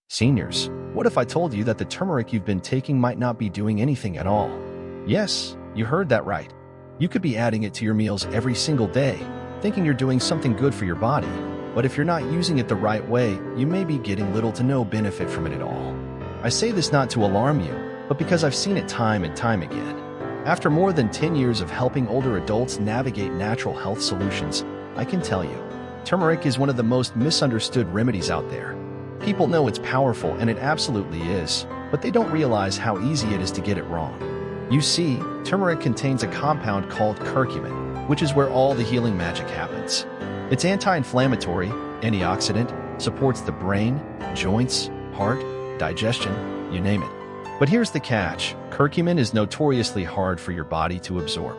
Seniors, what if I told you that the turmeric you've been taking might not be doing anything at all? Yes, you heard that right. You could be adding it to your meals every single day, thinking you're doing something good for your body. But if you're not using it the right way, you may be getting little to no benefit from it at all. I say this not to alarm you, but because I've seen it time and time again. After more than 10 years of helping older adults navigate natural health solutions, I can tell you, turmeric is one of the most misunderstood remedies out there. People know it's powerful, and it absolutely is, but they don't realize how easy it is to get it wrong. You see, turmeric contains a compound called curcumin, which is where all the healing magic happens. It's anti-inflammatory, antioxidant, supports the brain, joints, heart, digestion, you name it. But here's the catch: curcumin is notoriously hard for your body to absorb.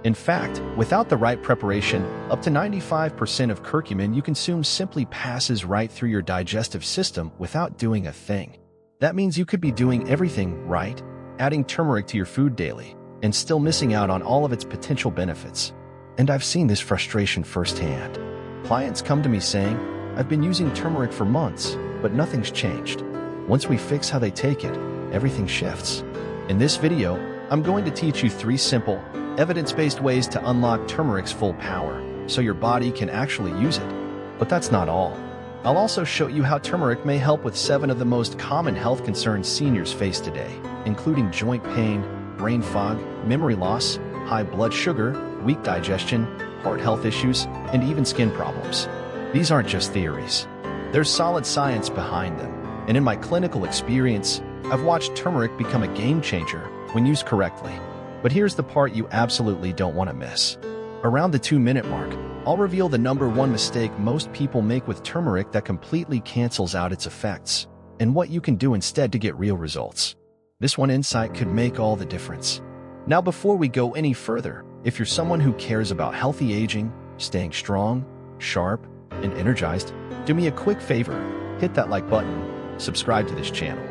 In fact, without the right preparation, up to 95% of curcumin you consume simply passes right through your digestive system without doing a thing. That means you could be doing everything right, adding turmeric to your food daily, and still missing out on all of its potential benefits. And I've seen this frustration firsthand. Clients come to me saying, "I've been using turmeric for months, but nothing's changed." Once we fix how they take it, everything shifts. In this video, I'm going to teach you 3 simple, evidence-based ways to unlock turmeric's full power, so your body can actually use it. But that's not all. I'll also show you how turmeric may help with 7 of the most common health concerns seniors face today, including joint pain, brain fog, memory loss, high blood sugar, weak digestion, heart health issues, and even skin problems. These aren't just theories. There's solid science behind them, and in my clinical experience, I've watched turmeric become a game changer when used correctly. But here's the part you absolutely don't want to miss. Around the 2-minute mark, I'll reveal the #1 mistake most people make with turmeric that completely cancels out its effects, and what you can do instead to get real results. This one insight could make all the difference. Now, before we go any further, if you're someone who cares about healthy aging, staying strong, sharp, and energized, do me a quick favor: hit that like button, subscribe to this channel,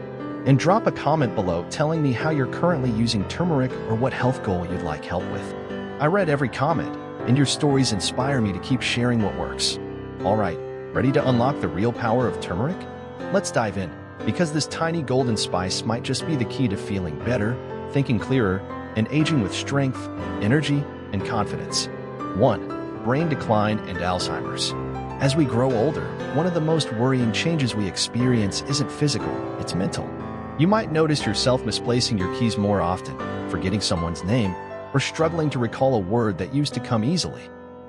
and drop a comment below telling me how you're currently using turmeric or what health goal you'd like help with. I read every comment, and your stories inspire me to keep sharing what works. All right, ready to unlock the real power of turmeric? Let's dive in, because this tiny golden spice might just be the key to feeling better, thinking clearer, and aging with strength, energy, and confidence. 1. Brain decline and Alzheimer's. As we grow older, one of the most worrying changes we experience isn't physical, it's mental. You might notice yourself misplacing your keys more often, forgetting someone's name, or struggling to recall a word that used to come easily.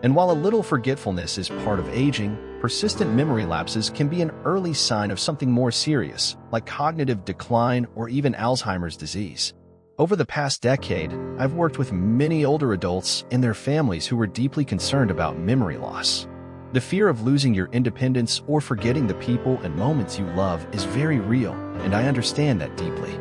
And while a little forgetfulness is part of aging, persistent memory lapses can be an early sign of something more serious, like cognitive decline or even Alzheimer's disease. Over the past decade, I've worked with many older adults and their families who were deeply concerned about memory loss. The fear of losing your independence or forgetting the people and moments you love is very real, and I understand that deeply.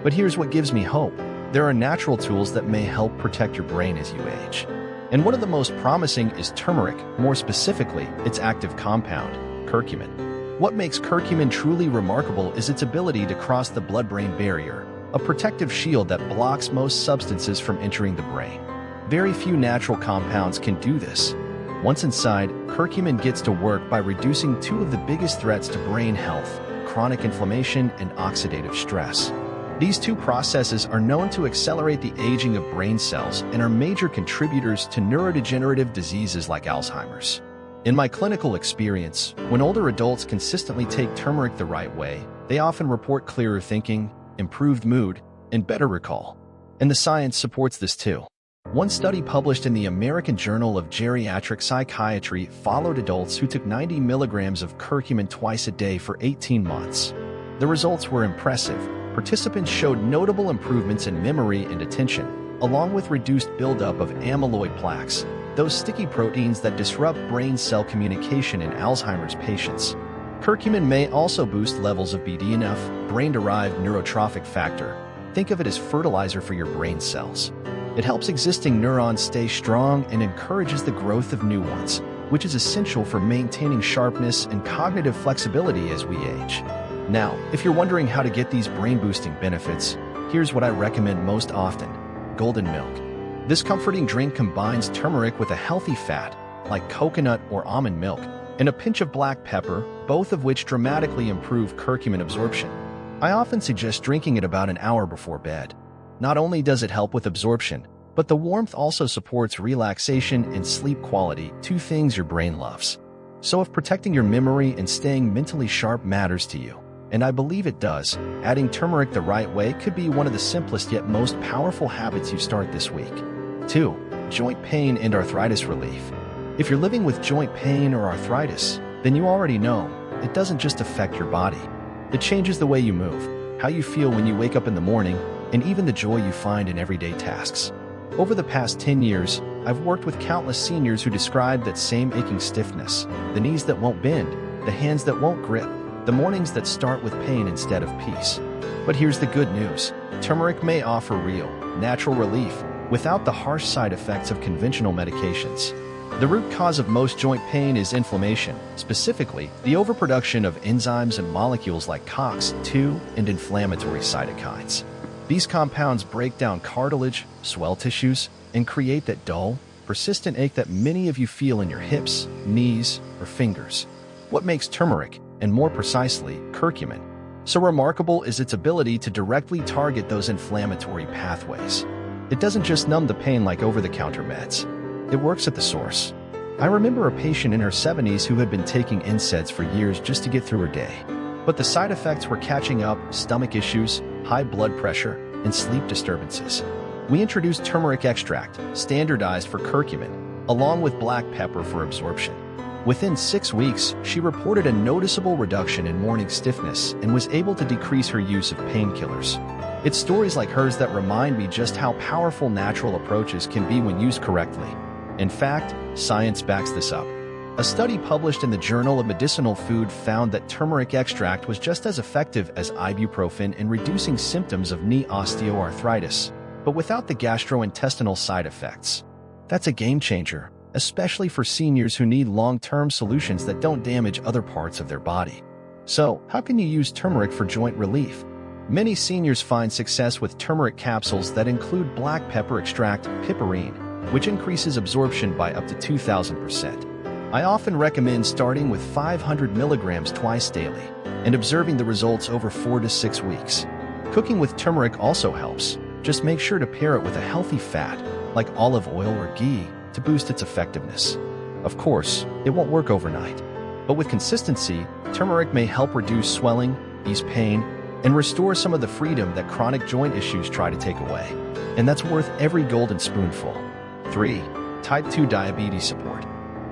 But here's what gives me hope. There are natural tools that may help protect your brain as you age. And one of the most promising is turmeric, more specifically, its active compound, curcumin. What makes curcumin truly remarkable is its ability to cross the blood-brain barrier, a protective shield that blocks most substances from entering the brain. Very few natural compounds can do this. Once inside, curcumin gets to work by reducing 2 of the biggest threats to brain health: chronic inflammation and oxidative stress. These 2 processes are known to accelerate the aging of brain cells and are major contributors to neurodegenerative diseases like Alzheimer's. In my clinical experience, when older adults consistently take turmeric the right way, they often report clearer thinking, improved mood, and better recall. And the science supports this too. One study published in the American Journal of Geriatric Psychiatry followed adults who took 90 milligrams of curcumin twice a day for 18 months. The results were impressive. Participants showed notable improvements in memory and attention, along with reduced buildup of amyloid plaques, those sticky proteins that disrupt brain cell communication in Alzheimer's patients. Curcumin may also boost levels of BDNF, brain-derived neurotrophic factor. Think of it as fertilizer for your brain cells. It helps existing neurons stay strong and encourages the growth of new ones, which is essential for maintaining sharpness and cognitive flexibility as we age. Now, if you're wondering how to get these brain-boosting benefits, here's what I recommend most often: golden milk. This comforting drink combines turmeric with a healthy fat, like coconut or almond milk, and a pinch of black pepper, both of which dramatically improve curcumin absorption. I often suggest drinking it about an hour before bed. Not only does it help with absorption, but the warmth also supports relaxation and sleep quality, two things your brain loves. So if protecting your memory and staying mentally sharp matters to you, and I believe it does, adding turmeric the right way could be one of the simplest yet most powerful habits you start this week. 2. Joint pain and arthritis relief. If you're living with joint pain or arthritis, then you already know it doesn't just affect your body. It changes the way you move, how you feel when you wake up in the morning, and even the joy you find in everyday tasks. Over the past 10 years, I've worked with countless seniors who describe that same aching stiffness, the knees that won't bend, the hands that won't grip, the mornings that start with pain instead of peace. But here's the good news. Turmeric may offer real, natural relief without the harsh side effects of conventional medications. The root cause of most joint pain is inflammation, specifically the overproduction of enzymes and molecules like COX-2 and inflammatory cytokines. These compounds break down cartilage, swell tissues, and create that dull, persistent ache that many of you feel in your hips, knees, or fingers. What makes turmeric, and more precisely, curcumin, so remarkable is its ability to directly target those inflammatory pathways. It doesn't just numb the pain like over-the-counter meds. It works at the source. I remember a patient in her 70s who had been taking NSAIDs for years just to get through her day. But the side effects were catching up: stomach issues, high blood pressure, and sleep disturbances. We introduced turmeric extract, standardized for curcumin, along with black pepper for absorption. Within 6 weeks, she reported a noticeable reduction in morning stiffness and was able to decrease her use of painkillers. It's stories like hers that remind me just how powerful natural approaches can be when used correctly. In fact, science backs this up. A study published in the Journal of Medicinal Food found that turmeric extract was just as effective as ibuprofen in reducing symptoms of knee osteoarthritis, but without the gastrointestinal side effects. That's a game changer, especially for seniors who need long-term solutions that don't damage other parts of their body. So, how can you use turmeric for joint relief? Many seniors find success with turmeric capsules that include black pepper extract, piperine, which increases absorption by up to 2,000%. I often recommend starting with 500 milligrams twice daily and observing the results over 4 to 6 weeks. Cooking with turmeric also helps. Just make sure to pair it with a healthy fat, like olive oil or ghee, to boost its effectiveness. Of course, it won't work overnight, but with consistency, turmeric may help reduce swelling, ease pain, and restore some of the freedom that chronic joint issues try to take away. And that's worth every golden spoonful. 3. Type 2 diabetes support.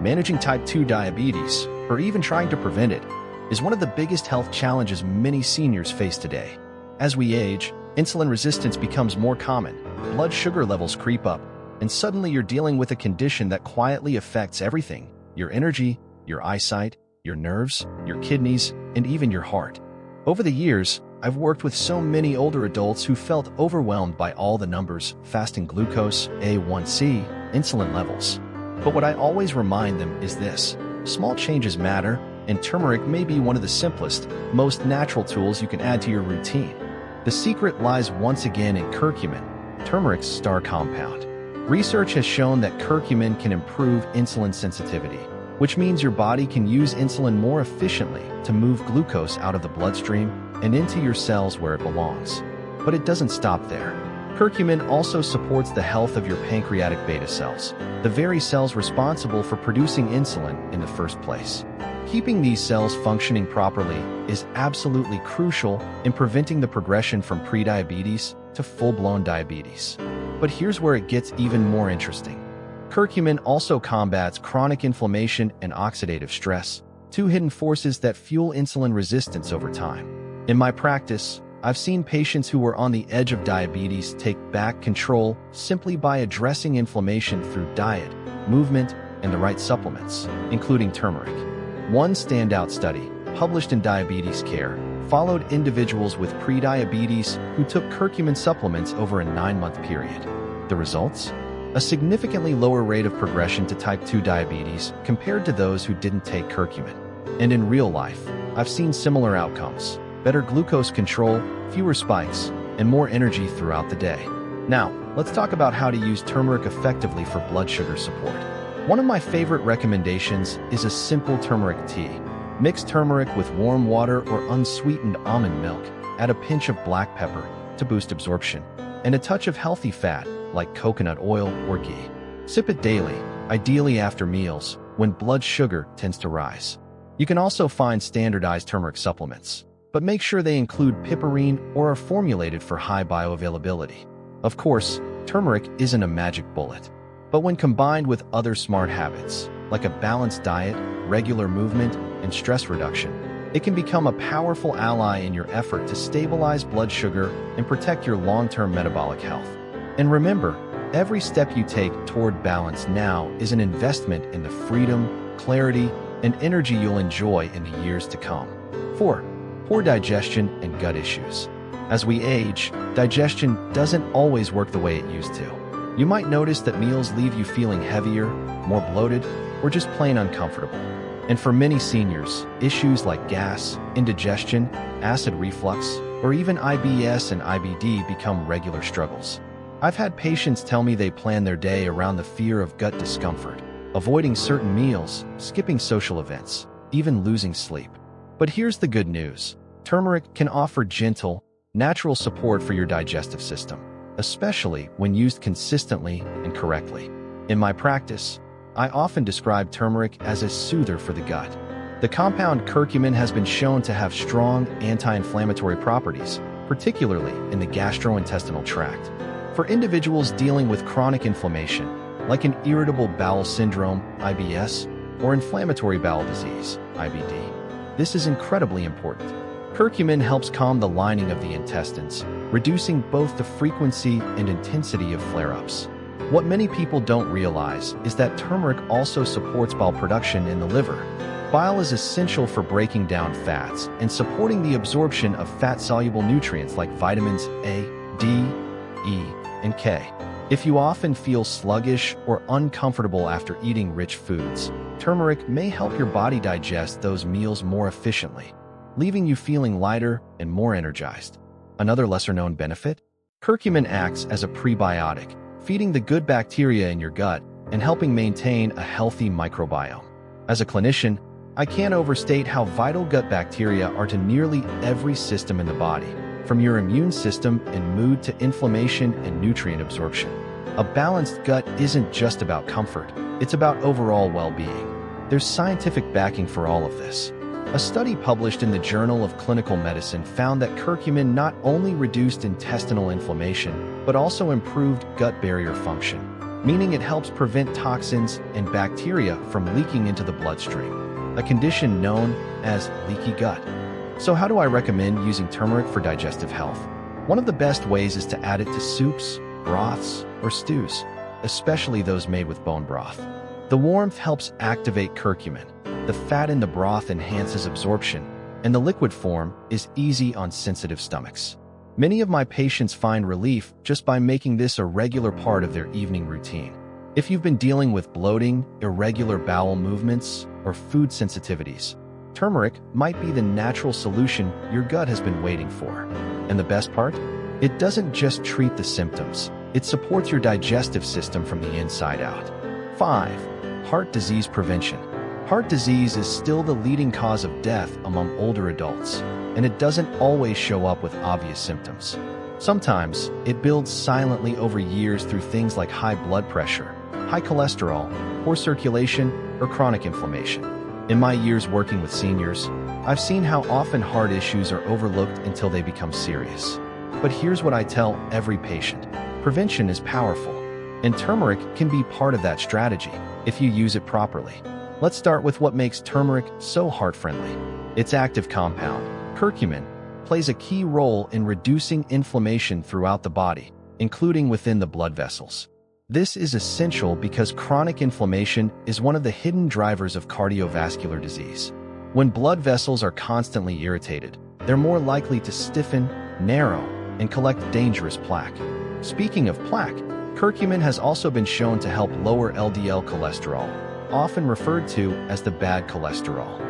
Managing type 2 diabetes, or even trying to prevent it, is one of the biggest health challenges many seniors face today. As we age, insulin resistance becomes more common, blood sugar levels creep up, and suddenly you're dealing with a condition that quietly affects everything: your energy, your eyesight, your nerves, your kidneys, and even your heart. Over the years, I've worked with so many older adults who felt overwhelmed by all the numbers: fasting glucose, A1C, insulin levels. But what I always remind them is this: small changes matter, and turmeric may be one of the simplest, most natural tools you can add to your routine. The secret lies once again in curcumin, turmeric's star compound. Research has shown that curcumin can improve insulin sensitivity, which means your body can use insulin more efficiently to move glucose out of the bloodstream and into your cells where it belongs. But it doesn't stop there. Curcumin also supports the health of your pancreatic beta cells, the very cells responsible for producing insulin in the first place. Keeping these cells functioning properly is absolutely crucial in preventing the progression from prediabetes to full-blown diabetes. But here's where it gets even more interesting. Curcumin also combats chronic inflammation and oxidative stress, two hidden forces that fuel insulin resistance over time. In my practice, I've seen patients who were on the edge of diabetes take back control simply by addressing inflammation through diet, movement, and the right supplements, including turmeric. One standout study, published in Diabetes Care, followed individuals with prediabetes who took curcumin supplements over a 9-month period. The results? A significantly lower rate of progression to type 2 diabetes compared to those who didn't take curcumin. And in real life, I've seen similar outcomes: better glucose control, fewer spikes, and more energy throughout the day. Now, let's talk about how to use turmeric effectively for blood sugar support. One of my favorite recommendations is a simple turmeric tea. Mix turmeric with warm water or unsweetened almond milk. Add a pinch of black pepper to boost absorption, and a touch of healthy fat like coconut oil or ghee. Sip it daily, ideally after meals, when blood sugar tends to rise. You can also find standardized turmeric supplements, but make sure they include piperine or are formulated for high bioavailability. Of course, turmeric isn't a magic bullet, but when combined with other smart habits, like a balanced diet, regular movement, and stress reduction, it can become a powerful ally in your effort to stabilize blood sugar and protect your long-term metabolic health. And remember, every step you take toward balance now is an investment in the freedom, clarity, and energy you'll enjoy in the years to come. 4. Poor digestion and gut issues. As we age, digestion doesn't always work the way it used to. You might notice that meals leave you feeling heavier, more bloated, or just plain uncomfortable. And for many seniors, issues like gas, indigestion, acid reflux, or even IBS and IBD become regular struggles. I've had patients tell me they plan their day around the fear of gut discomfort, avoiding certain meals, skipping social events, even losing sleep. But here's the good news. Turmeric can offer gentle, natural support for your digestive system, especially when used consistently and correctly. In my practice, I often describe turmeric as a soother for the gut. The compound curcumin has been shown to have strong anti-inflammatory properties, particularly in the gastrointestinal tract. For individuals dealing with chronic inflammation, like an irritable bowel syndrome, IBS, or inflammatory bowel disease, IBD, this is incredibly important. Curcumin helps calm the lining of the intestines, reducing both the frequency and intensity of flare-ups. What many people don't realize is that turmeric also supports bile production in the liver. Bile is essential for breaking down fats and supporting the absorption of fat-soluble nutrients like vitamins A, D, E, and K. If you often feel sluggish or uncomfortable after eating rich foods, turmeric may help your body digest those meals more efficiently, leaving you feeling lighter and more energized. Another lesser-known benefit? Curcumin acts as a prebiotic, feeding the good bacteria in your gut and helping maintain a healthy microbiome. As a clinician, I can't overstate how vital gut bacteria are to nearly every system in the body, from your immune system and mood to inflammation and nutrient absorption. A balanced gut isn't just about comfort, it's about overall well-being. There's scientific backing for all of this. A study published in the Journal of Clinical Medicine found that curcumin not only reduced intestinal inflammation, but also improved gut barrier function, meaning it helps prevent toxins and bacteria from leaking into the bloodstream, a condition known as leaky gut. So how do I recommend using turmeric for digestive health? One of the best ways is to add it to soups, broths, or stews, especially those made with bone broth. The warmth helps activate curcumin. The fat in the broth enhances absorption, and the liquid form is easy on sensitive stomachs. Many of my patients find relief just by making this a regular part of their evening routine. If you've been dealing with bloating, irregular bowel movements, or food sensitivities, turmeric might be the natural solution your gut has been waiting for. And the best part? It doesn't just treat the symptoms, it supports your digestive system from the inside out. 5. Heart disease prevention. Heart disease is still the leading cause of death among older adults, and it doesn't always show up with obvious symptoms. Sometimes, it builds silently over years through things like high blood pressure, high cholesterol, poor circulation, or chronic inflammation. In my years working with seniors, I've seen how often heart issues are overlooked until they become serious. But here's what I tell every patient. Prevention is powerful, and turmeric can be part of that strategy if you use it properly. Let's start with what makes turmeric so heart-friendly. Its active compound, curcumin, plays a key role in reducing inflammation throughout the body, including within the blood vessels. This is essential because chronic inflammation is one of the hidden drivers of cardiovascular disease. When blood vessels are constantly irritated, they're more likely to stiffen, narrow, and collect dangerous plaque. Speaking of plaque, curcumin has also been shown to help lower LDL cholesterol, often referred to as the bad cholesterol.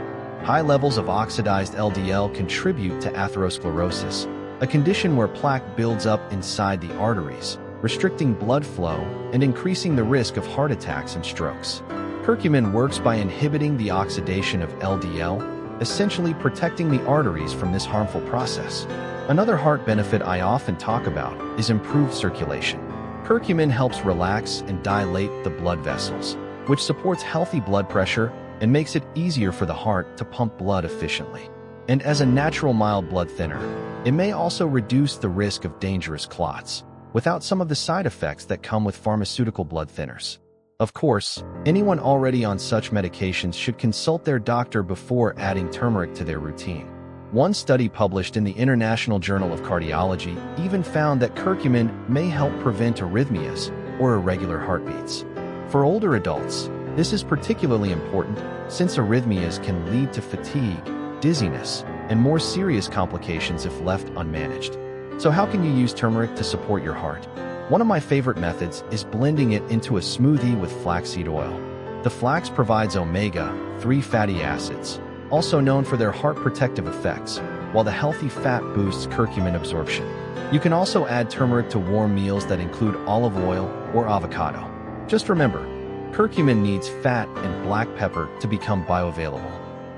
High levels of oxidized LDL contribute to atherosclerosis, a condition where plaque builds up inside the arteries, restricting blood flow and increasing the risk of heart attacks and strokes. Curcumin works by inhibiting the oxidation of LDL, essentially protecting the arteries from this harmful process. Another heart benefit I often talk about is improved circulation. Curcumin helps relax and dilate the blood vessels, which supports healthy blood pressure and makes it easier for the heart to pump blood efficiently. And as a natural mild blood thinner, it may also reduce the risk of dangerous clots, without some of the side effects that come with pharmaceutical blood thinners. Of course, anyone already on such medications should consult their doctor before adding turmeric to their routine. One study published in the International Journal of Cardiology even found that curcumin may help prevent arrhythmias or irregular heartbeats. For older adults, this is particularly important since arrhythmias can lead to fatigue, dizziness, and more serious complications if left unmanaged. So how can you use turmeric to support your heart? One of my favorite methods is blending it into a smoothie with flaxseed oil. The flax provides omega-3 fatty acids, also known for their heart protective effects, while the healthy fat boosts curcumin absorption. You can also add turmeric to warm meals that include olive oil or avocado. Just remember, curcumin needs fat and black pepper to become bioavailable.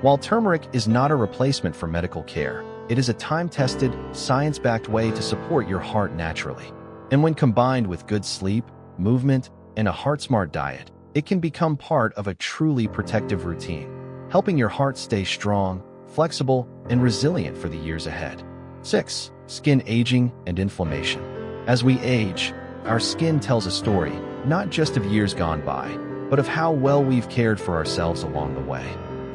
While turmeric is not a replacement for medical care, it is a time-tested, science-backed way to support your heart naturally. And when combined with good sleep, movement, and a heart-smart diet, it can become part of a truly protective routine, helping your heart stay strong, flexible, and resilient for the years ahead. 6. Skin aging and inflammation. As we age, our skin tells a story, not just of years gone by, but of how well we've cared for ourselves along the way.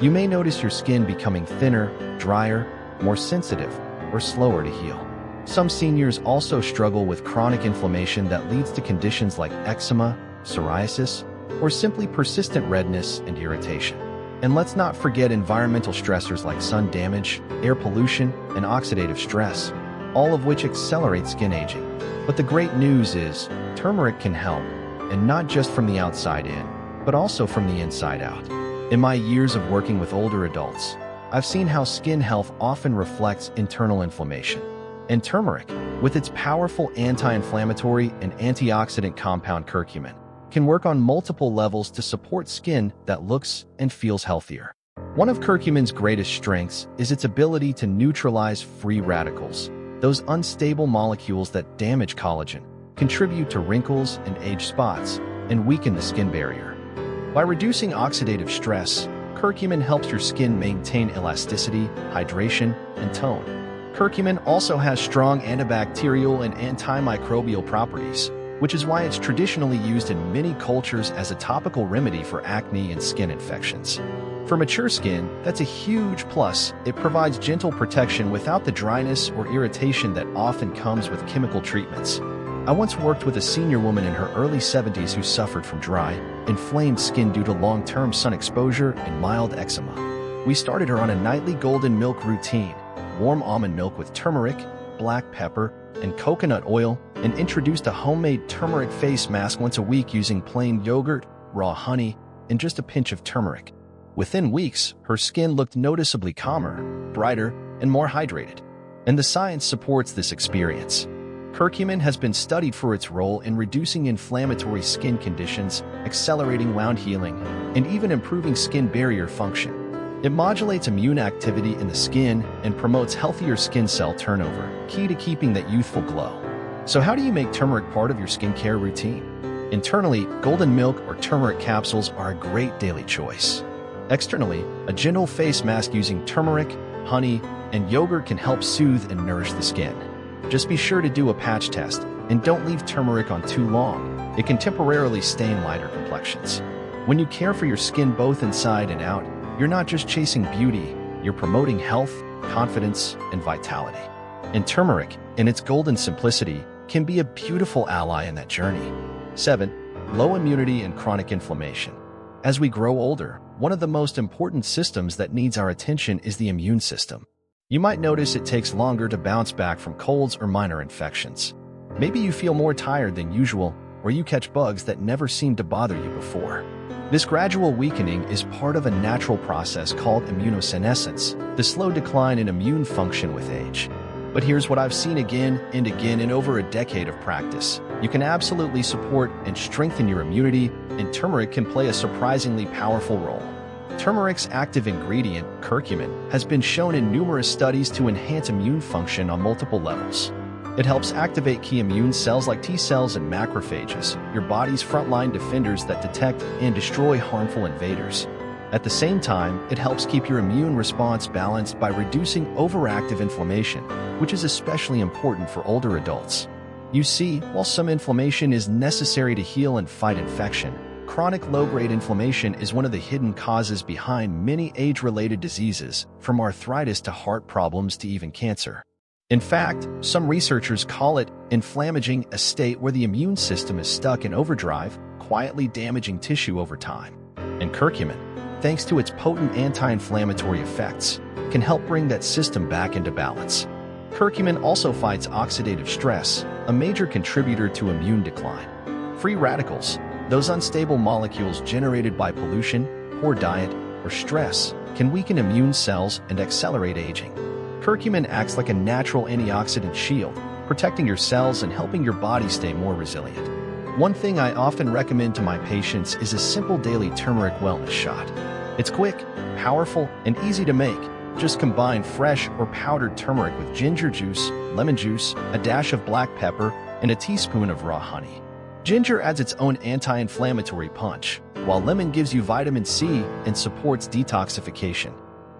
You may notice your skin becoming thinner, drier, more sensitive, or slower to heal. Some seniors also struggle with chronic inflammation that leads to conditions like eczema, psoriasis, or simply persistent redness and irritation. And let's not forget environmental stressors like sun damage, air pollution, and oxidative stress, all of which accelerate skin aging. But the great news is, turmeric can help, and not just from the outside in, but also from the inside out. In my years of working with older adults, I've seen how skin health often reflects internal inflammation. And turmeric, with its powerful anti-inflammatory and antioxidant compound curcumin, can work on multiple levels to support skin that looks and feels healthier. One of curcumin's greatest strengths is its ability to neutralize free radicals, those unstable molecules that damage collagen, contribute to wrinkles and age spots, and weaken the skin barrier. By reducing oxidative stress, curcumin helps your skin maintain elasticity, hydration, and tone. Curcumin also has strong antibacterial and antimicrobial properties, which is why it's traditionally used in many cultures as a topical remedy for acne and skin infections. For mature skin, that's a huge plus. It provides gentle protection without the dryness or irritation that often comes with chemical treatments. I once worked with a senior woman in her early 70s who suffered from dry, inflamed skin due to long-term sun exposure and mild eczema. We started her on a nightly golden milk routine, warm almond milk with turmeric, black pepper, and coconut oil, and introduced a homemade turmeric face mask once a week using plain yogurt, raw honey, and just a pinch of turmeric. Within weeks, her skin looked noticeably calmer, brighter, and more hydrated. And the science supports this experience. Curcumin has been studied for its role in reducing inflammatory skin conditions, accelerating wound healing, and even improving skin barrier function. It modulates immune activity in the skin and promotes healthier skin cell turnover, key to keeping that youthful glow. So how do you make turmeric part of your skincare routine? Internally, golden milk or turmeric capsules are a great daily choice. Externally, a gentle face mask using turmeric, honey, and yogurt can help soothe and nourish the skin. Just be sure to do a patch test, and don't leave turmeric on too long. It can temporarily stain lighter complexions. When you care for your skin both inside and out, you're not just chasing beauty, you're promoting health, confidence, and vitality. And turmeric, in its golden simplicity, can be a beautiful ally in that journey. 7. Low immunity and chronic inflammation. As we grow older, one of the most important systems that needs our attention is the immune system. You might notice it takes longer to bounce back from colds or minor infections. Maybe you feel more tired than usual, or you catch bugs that never seemed to bother you before. This gradual weakening is part of a natural process called immunosenescence, the slow decline in immune function with age. But here's what I've seen again and again in over a decade of practice. You can absolutely support and strengthen your immunity, and turmeric can play a surprisingly powerful role. Turmeric's active ingredient, curcumin, has been shown in numerous studies to enhance immune function on multiple levels. It helps activate key immune cells like T cells and macrophages, your body's frontline defenders that detect and destroy harmful invaders. At the same time, it helps keep your immune response balanced by reducing overactive inflammation, which is especially important for older adults. You see, while some inflammation is necessary to heal and fight infection, chronic low-grade inflammation is one of the hidden causes behind many age-related diseases, from arthritis to heart problems to even cancer. In fact, some researchers call it inflammaging, a state where the immune system is stuck in overdrive, quietly damaging tissue over time. And curcumin, thanks to its potent anti-inflammatory effects, can help bring that system back into balance. Curcumin also fights oxidative stress, a major contributor to immune decline. Free radicals, those unstable molecules generated by pollution, poor diet, or stress, can weaken immune cells and accelerate aging. Curcumin acts like a natural antioxidant shield, protecting your cells and helping your body stay more resilient. One thing I often recommend to my patients is a simple daily turmeric wellness shot. It's quick, powerful, and easy to make. Just combine fresh or powdered turmeric with ginger juice, lemon juice, a dash of black pepper, and a teaspoon of raw honey. Ginger adds its own anti-inflammatory punch, while lemon gives you vitamin C and supports detoxification.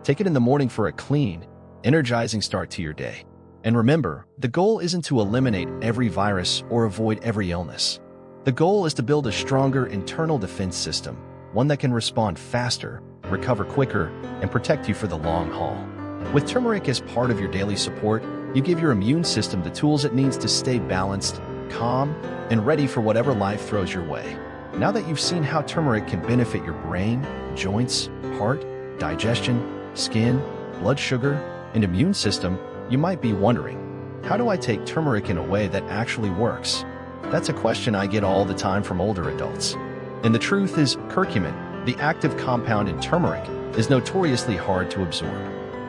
Take it in the morning for a clean, energizing start to your day. And remember, the goal isn't to eliminate every virus or avoid every illness. The goal is to build a stronger internal defense system, one that can respond faster, recover quicker, and protect you for the long haul. With turmeric as part of your daily support, you give your immune system the tools it needs to stay balanced, calm, and ready for whatever life throws your way. Now that you've seen how turmeric can benefit your brain, joints, heart, digestion, skin, blood sugar, and immune system, you might be wondering, how do I take turmeric in a way that actually works? That's a question I get all the time from older adults. And the truth is, curcumin, the active compound in turmeric, is notoriously hard to absorb.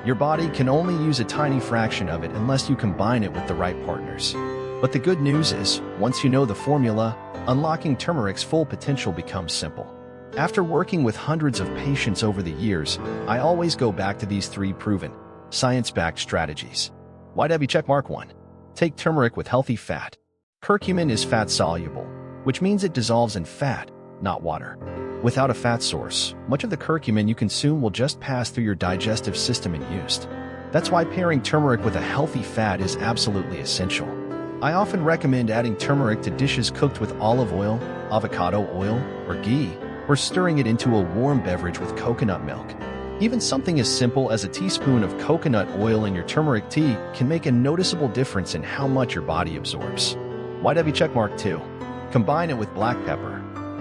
Your body can only use a tiny fraction of it unless you combine it with the right partners. But the good news is, once you know the formula, unlocking turmeric's full potential becomes simple. After working with hundreds of patients over the years, I always go back to these three proven, science-backed strategies. YW checkmark 1. Take turmeric with healthy fat. Curcumin is fat-soluble, which means it dissolves in fat, not water. Without a fat source, much of the curcumin you consume will just pass through your digestive system unused. That's why pairing turmeric with a healthy fat is absolutely essential. I often recommend adding turmeric to dishes cooked with olive oil, avocado oil, or ghee, or stirring it into a warm beverage with coconut milk. Even something as simple as a teaspoon of coconut oil in your turmeric tea can make a noticeable difference in how much your body absorbs. YW checkmark 2. Combine it with black pepper.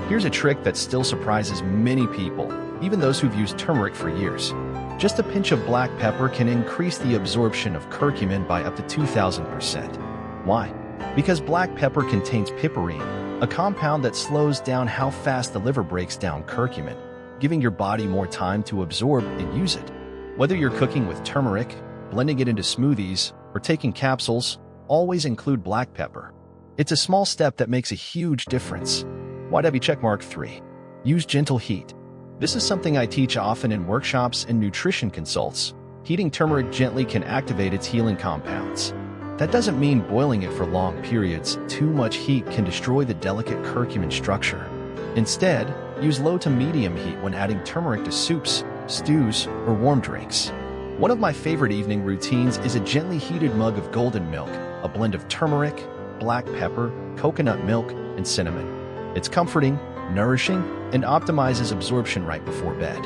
Here's a trick that still surprises many people, even those who've used turmeric for years. Just a pinch of black pepper can increase the absorption of curcumin by up to 2,000%. Why? Because black pepper contains piperine, a compound that slows down how fast the liver breaks down curcumin, giving your body more time to absorb and use it. Whether you're cooking with turmeric, blending it into smoothies, or taking capsules, always include black pepper. It's a small step that makes a huge difference. YW checkmark 3. Use gentle heat. This is something I teach often in workshops and nutrition consults. Heating turmeric gently can activate its healing compounds. That doesn't mean boiling it for long periods. Too much heat can destroy the delicate curcumin structure. Instead, use low to medium heat when adding turmeric to soups, stews, or warm drinks. One of my favorite evening routines is a gently heated mug of golden milk, a blend of turmeric, black pepper, coconut milk, and cinnamon. It's comforting, nourishing, and optimizes absorption right before bed.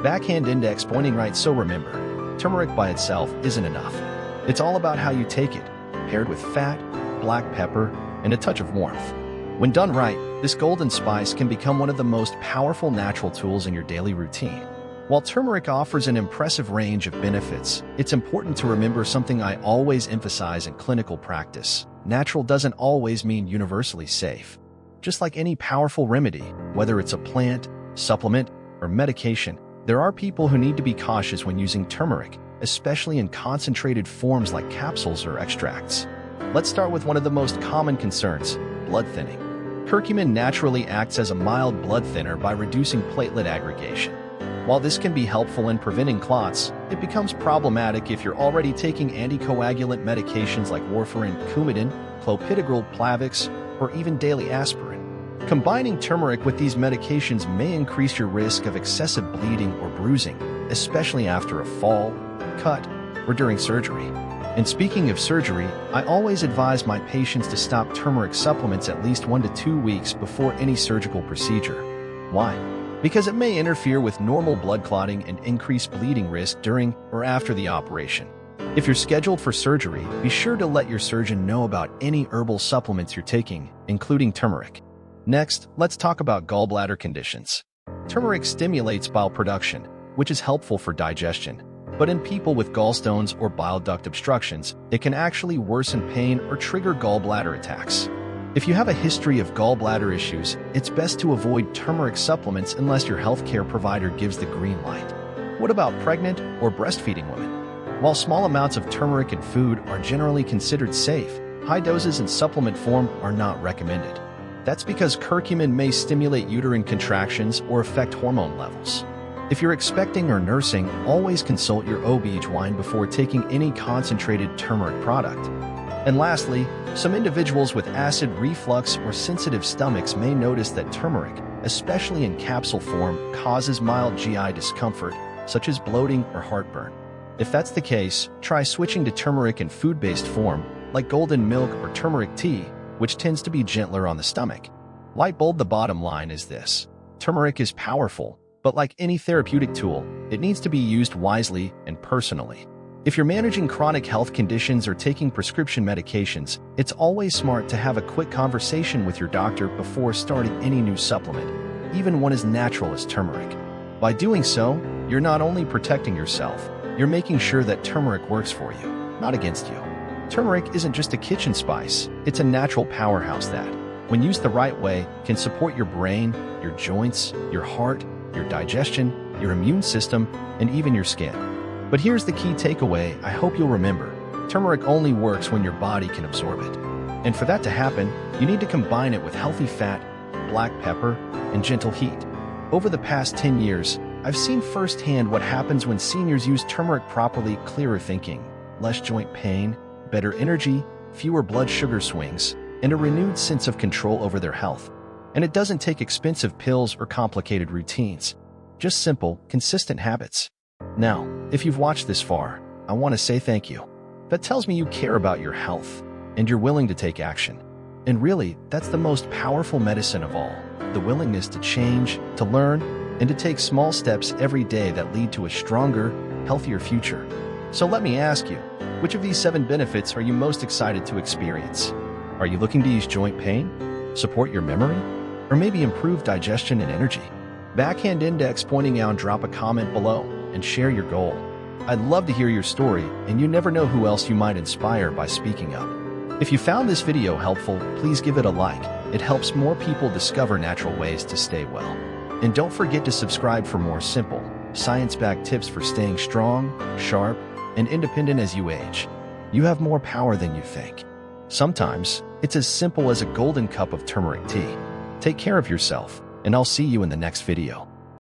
Backhand index pointing right, so remember, turmeric by itself isn't enough. It's all about how you take it, paired with fat, black pepper, and a touch of warmth. When done right, this golden spice can become one of the most powerful natural tools in your daily routine. While turmeric offers an impressive range of benefits, it's important to remember something I always emphasize in clinical practice. Natural doesn't always mean universally safe. Just like any powerful remedy, whether it's a plant, supplement, or medication, there are people who need to be cautious when using turmeric, especially in concentrated forms like capsules or extracts. Let's start with one of the most common concerns, blood thinning. Curcumin naturally acts as a mild blood thinner by reducing platelet aggregation. While this can be helpful in preventing clots, it becomes problematic if you're already taking anticoagulant medications like warfarin, Coumadin, clopidogrel, Plavix, or even daily aspirin. Combining turmeric with these medications may increase your risk of excessive bleeding or bruising, especially after a fall, cut, or during surgery. And speaking of surgery, I always advise my patients to stop turmeric supplements at least 1 to 2 weeks before any surgical procedure. Why? Because it may interfere with normal blood clotting and increase bleeding risk during or after the operation. If you're scheduled for surgery, be sure to let your surgeon know about any herbal supplements you're taking, including turmeric. Next, let's talk about gallbladder conditions. Turmeric stimulates bile production, which is helpful for digestion. But in people with gallstones or bile duct obstructions, it can actually worsen pain or trigger gallbladder attacks. If you have a history of gallbladder issues, it's best to avoid turmeric supplements unless your healthcare provider gives the green light. What about pregnant or breastfeeding women? While small amounts of turmeric in food are generally considered safe, high doses in supplement form are not recommended. That's because curcumin may stimulate uterine contractions or affect hormone levels. If you're expecting or nursing, always consult your OB/GYN before taking any concentrated turmeric product. And lastly, some individuals with acid reflux or sensitive stomachs may notice that turmeric, especially in capsule form, causes mild GI discomfort, such as bloating or heartburn. If that's the case, try switching to turmeric in food-based form, like golden milk or turmeric tea, which tends to be gentler on the stomach. Light bulb, the bottom line is this: turmeric is powerful, but like any therapeutic tool, it needs to be used wisely and personally. If you're managing chronic health conditions or taking prescription medications, it's always smart to have a quick conversation with your doctor before starting any new supplement, even one as natural as turmeric. By doing so, you're not only protecting yourself, you're making sure that turmeric works for you, not against you. Turmeric isn't just a kitchen spice, it's a natural powerhouse that, when used the right way, can support your brain, your joints, your heart, your digestion, your immune system, and even your skin. But here's the key takeaway I hope you'll remember: turmeric only works when your body can absorb it. And for that to happen, you need to combine it with healthy fat, black pepper, and gentle heat. Over the past 10 years, I've seen firsthand what happens when seniors use turmeric properly: clearer thinking, less joint pain, better energy, fewer blood sugar swings, and a renewed sense of control over their health. And it doesn't take expensive pills or complicated routines, just simple, consistent habits. Now, if you've watched this far, I want to say thank you. That tells me you care about your health, and you're willing to take action. And really, that's the most powerful medicine of all: the willingness to change, to learn, and to take small steps every day that lead to a stronger, healthier future. So let me ask you, which of these 7 benefits are you most excited to experience? Are you looking to ease joint pain, support your memory, or maybe improve digestion and energy? Backhand index pointing out, drop a comment below and share your goal. I'd love to hear your story, and you never know who else you might inspire by speaking up. If you found this video helpful, please give it a like. It helps more people discover natural ways to stay well. And don't forget to subscribe for more simple, science-backed tips for staying strong, sharp, and independent as you age. You have more power than you think. Sometimes, it's as simple as a golden cup of turmeric tea. Take care of yourself, and I'll see you in the next video.